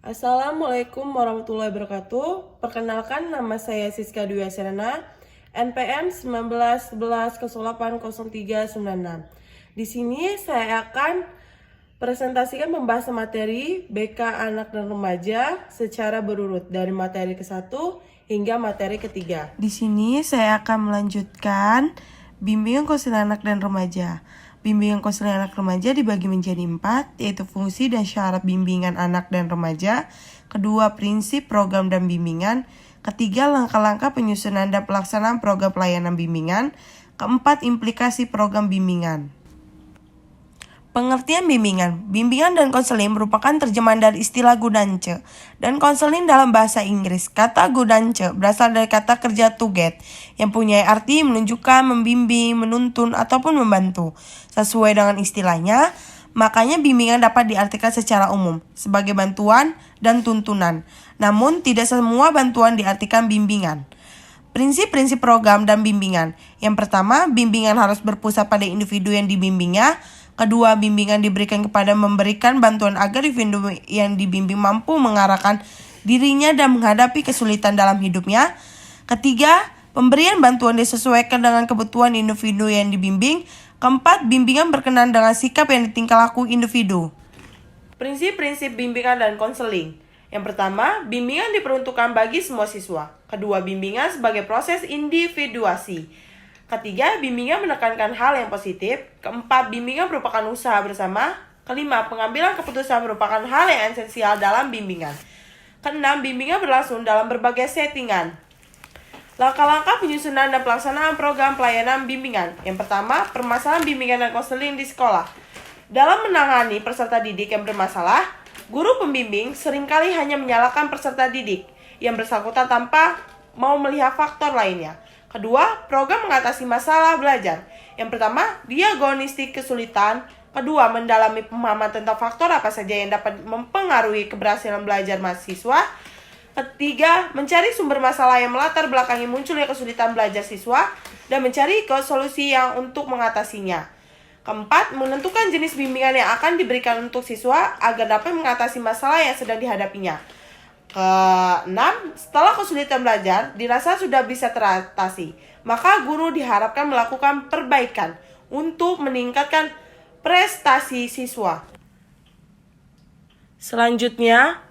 Assalamualaikum warahmatullahi wabarakatuh. Perkenalkan, nama saya Siska Dwi Asyana, NPM 1911080396. Di sini saya akan presentasikan pembahasan materi BK Anak dan Remaja secara berurut dari materi ke-1 hingga materi ke-3. Di sini saya akan melanjutkan bimbingan konseling anak dan remaja. Bimbingan konseling anak remaja dibagi menjadi 4, yaitu fungsi dan syarat bimbingan anak dan remaja. Kedua, prinsip, program, dan bimbingan. Ketiga, langkah-langkah penyusunan dan pelaksanaan program pelayanan bimbingan. Keempat, implikasi program bimbingan. Pengertian bimbingan. Bimbingan dan konseling merupakan terjemahan dari istilah gudanche dan konseling dalam bahasa Inggris. Kata gudanche berasal dari kata kerja to get yang punya arti menunjukkan, membimbing, menuntun, ataupun membantu. Sesuai dengan istilahnya, makanya bimbingan dapat diartikan secara umum sebagai bantuan dan tuntunan. Namun, tidak semua bantuan diartikan bimbingan. Prinsip-prinsip program dan bimbingan. Yang pertama, bimbingan harus berpusat pada individu yang dibimbingnya. Kedua, bimbingan diberikan kepada memberikan bantuan agar individu yang dibimbing mampu mengarahkan dirinya dan menghadapi kesulitan dalam hidupnya. Ketiga, pemberian bantuan disesuaikan dengan kebutuhan individu yang dibimbing. Keempat, bimbingan berkenaan dengan sikap yang ditingkah laku individu. Prinsip-prinsip bimbingan dan konseling. Yang pertama, bimbingan diperuntukkan bagi semua siswa. Kedua, bimbingan sebagai proses individuasi. Ketiga, bimbingan menekankan hal yang positif. Keempat, bimbingan merupakan usaha bersama. Kelima, pengambilan keputusan merupakan hal yang esensial dalam bimbingan. Keenam, bimbingan berlangsung dalam berbagai settingan. Langkah-langkah penyusunan dan pelaksanaan program pelayanan bimbingan. Yang pertama, permasalahan bimbingan dan konseling di sekolah. Dalam menangani peserta didik yang bermasalah, guru pembimbing seringkali hanya menyalahkan peserta didik yang bersangkutan tanpa mau melihat faktor lainnya. Kedua, program mengatasi masalah belajar. Yang pertama, diagnostik kesulitan. Kedua, mendalami pemahaman tentang faktor apa saja yang dapat mempengaruhi keberhasilan belajar mahasiswa. Ketiga, mencari sumber masalah yang melatar belakangi munculnya kesulitan belajar siswa dan mencari solusi yang untuk mengatasinya. Keempat, menentukan jenis bimbingan yang akan diberikan untuk siswa agar dapat mengatasi masalah yang sedang dihadapinya. Keenam, setelah kesulitan belajar dirasa sudah bisa teratasi, maka guru diharapkan melakukan perbaikan untuk meningkatkan prestasi siswa. Selanjutnya,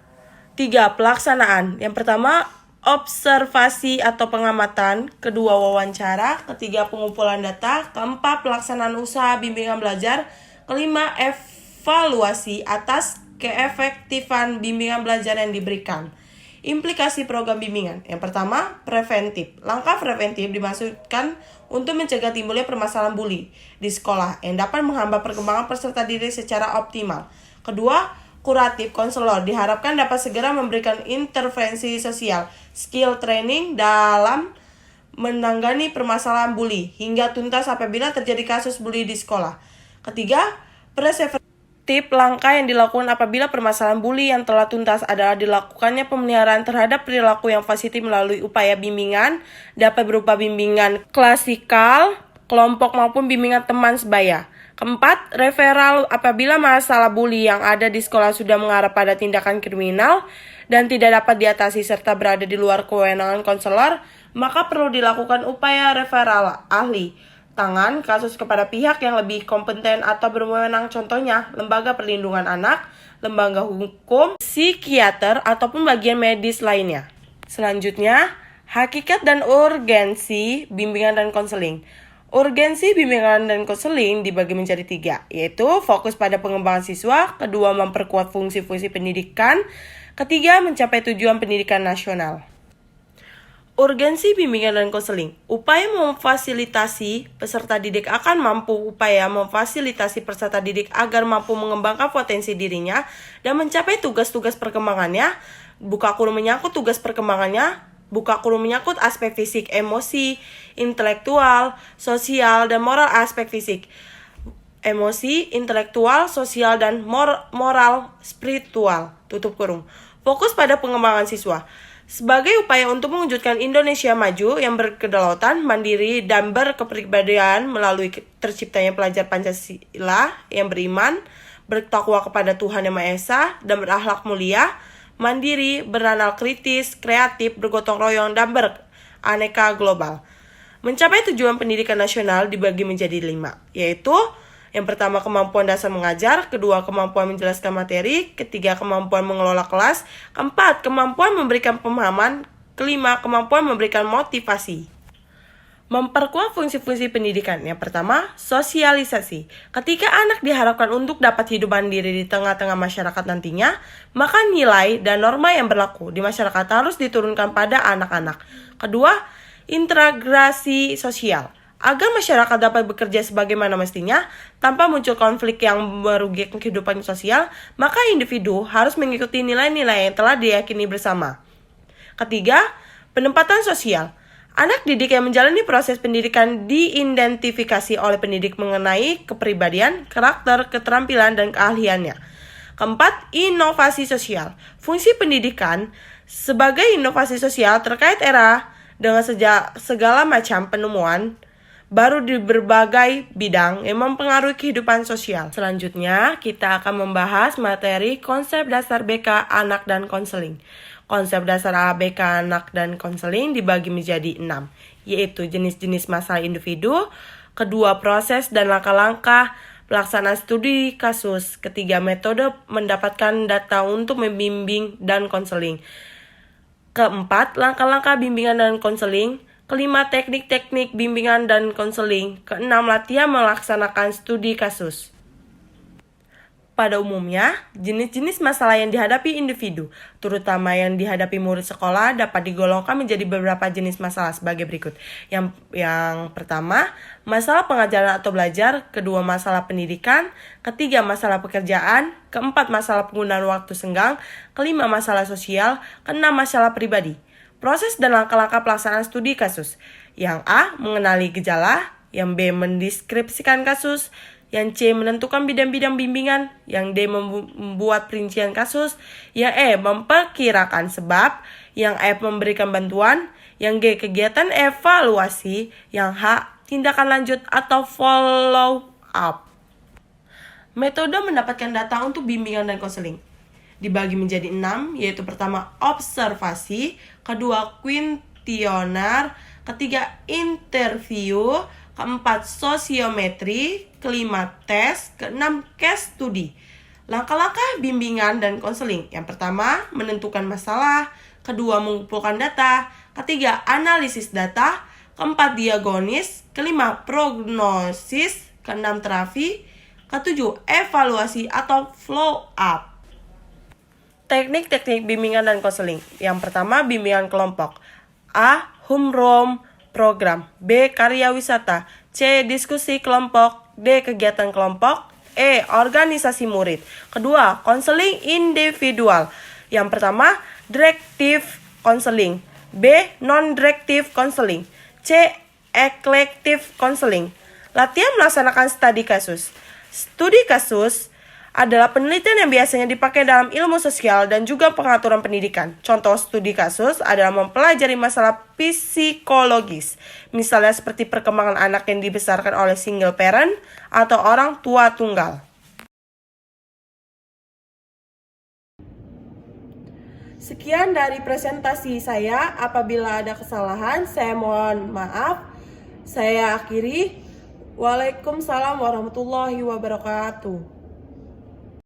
3. Pelaksanaan. Yang pertama, observasi atau pengamatan. Kedua, wawancara. Ketiga, pengumpulan data. Keempat, pelaksanaan usaha bimbingan belajar. Kelima, evaluasi atas keefektifan bimbingan belajar yang diberikan. Implikasi program bimbingan. Yang pertama, preventif. Langkah preventif dimaksudkan untuk mencegah timbulnya permasalahan bully di sekolah yang dapat menghambat perkembangan peserta didik secara optimal. Kedua, kuratif. Konselor diharapkan dapat segera memberikan intervensi sosial, skill training dalam menangani permasalahan bully hingga tuntas apabila terjadi kasus bully di sekolah. Ketiga, preventif. Langkah yang dilakukan apabila permasalahan bully yang telah tuntas adalah dilakukannya pemeliharaan terhadap perilaku yang positif melalui upaya bimbingan, dapat berupa bimbingan klasikal, kelompok maupun bimbingan teman sebaya. Keempat, referral apabila masalah bully yang ada di sekolah sudah mengarah pada tindakan kriminal dan tidak dapat diatasi serta berada di luar kewenangan konselor, maka perlu dilakukan upaya referral ahli tangan kasus kepada pihak yang lebih kompeten atau berwenang, contohnya lembaga perlindungan anak, lembaga hukum, psikiater, ataupun bagian medis lainnya. Selanjutnya, hakikat dan urgensi bimbingan dan konseling. Urgensi bimbingan dan konseling dibagi menjadi 3, yaitu fokus pada pengembangan siswa, kedua memperkuat fungsi-fungsi pendidikan, ketiga mencapai tujuan pendidikan nasional. Urgensi bimbingan dan konseling. Upaya memfasilitasi peserta didik akan memfasilitasi peserta didik agar mampu mengembangkan potensi dirinya dan mencapai tugas-tugas perkembangannya. Buka kurung menyangkut tugas perkembangannya. Buka kurung menyangkut aspek fisik, emosi, intelektual, sosial, dan moral aspek fisik. Emosi, intelektual, sosial, dan moral, spiritual. Tutup kurung. Fokus pada pengembangan siswa. Sebagai upaya untuk mewujudkan Indonesia maju yang berkedaulatan, mandiri, dan berkepribadian melalui terciptanya pelajar Pancasila yang beriman, bertakwa kepada Tuhan Yang Maha Esa, dan berakhlak mulia, mandiri, beranal kritis, kreatif, bergotong royong, dan beraneka global. Mencapai tujuan pendidikan nasional dibagi menjadi 5, yaitu yang pertama kemampuan dasar mengajar, kedua kemampuan menjelaskan materi, ketiga kemampuan mengelola kelas, keempat kemampuan memberikan pemahaman, kelima kemampuan memberikan motivasi. Memperkuat fungsi-fungsi pendidikan. Yang pertama, sosialisasi. Ketika anak diharapkan untuk dapat hidup mandiri di tengah-tengah masyarakat nantinya, maka nilai dan norma yang berlaku di masyarakat harus diturunkan pada anak-anak. Kedua, integrasi sosial. Agar masyarakat dapat bekerja sebagaimana mestinya, tanpa muncul konflik yang merugikan kehidupan sosial, maka individu harus mengikuti nilai-nilai yang telah diyakini bersama. Ketiga, penempatan sosial. Anak didik yang menjalani proses pendidikan diidentifikasi oleh pendidik mengenai kepribadian, karakter, keterampilan, dan keahliannya. Keempat, inovasi sosial. Fungsi pendidikan sebagai inovasi sosial terkait era dengan segala macam penemuan baru di berbagai bidang yang mempengaruhi kehidupan sosial. Selanjutnya, kita akan membahas materi konsep dasar BK Anak dan Konseling. Konsep dasar ABK Anak dan Konseling dibagi menjadi 6, yaitu jenis-jenis masalah individu, kedua proses dan langkah-langkah pelaksanaan studi kasus, ketiga metode mendapatkan data untuk membimbing dan konseling, keempat langkah-langkah bimbingan dan konseling, kelima teknik-teknik bimbingan dan konseling, keenam latihan melaksanakan studi kasus. Pada umumnya, jenis-jenis masalah yang dihadapi individu, terutama yang dihadapi murid sekolah, dapat digolongkan menjadi beberapa jenis masalah sebagai berikut. Yang pertama, masalah pengajaran atau belajar, kedua masalah pendidikan, ketiga masalah pekerjaan, keempat masalah penggunaan waktu senggang, kelima masalah sosial, keenam masalah pribadi. Proses dan langkah-langkah pelaksanaan studi kasus. Yang A, mengenali gejala, yang B, mendeskripsikan kasus, yang C, menentukan bidang-bidang bimbingan, yang D, membuat perincian kasus, yang E, memperkirakan sebab, yang F, memberikan bantuan, yang G, kegiatan evaluasi, yang H, tindakan lanjut atau follow up. Metode mendapatkan data untuk bimbingan dan konseling dibagi menjadi 6, yaitu pertama observasi, kedua kuesioner, ketiga interview, keempat sosiometri, kelima tes, keenam case study. Langkah-langkah bimbingan dan konseling. Yang pertama, menentukan masalah, kedua mengumpulkan data, ketiga analisis data, keempat diagnosis, kelima prognosis, keenam terapi, ketujuh evaluasi atau follow up. Teknik-teknik bimbingan dan konseling. Yang pertama, bimbingan kelompok. A, homeroom program, B, karya wisata, C, diskusi kelompok, D, kegiatan kelompok, E, organisasi murid. Kedua, konseling individual. Yang pertama, directive counseling, B, non-directive counseling, C, eclectic counseling. Latihan melaksanakan studi kasus. Studi kasus adalah penelitian yang biasanya dipakai dalam ilmu sosial dan juga pengaturan pendidikan. Contoh studi kasus adalah mempelajari masalah psikologis, misalnya seperti perkembangan anak yang dibesarkan oleh single parent atau orang tua tunggal. Sekian dari presentasi saya. Apabila ada kesalahan, saya mohon maaf. Saya akhiri. Waalaikumsalam warahmatullahi wabarakatuh.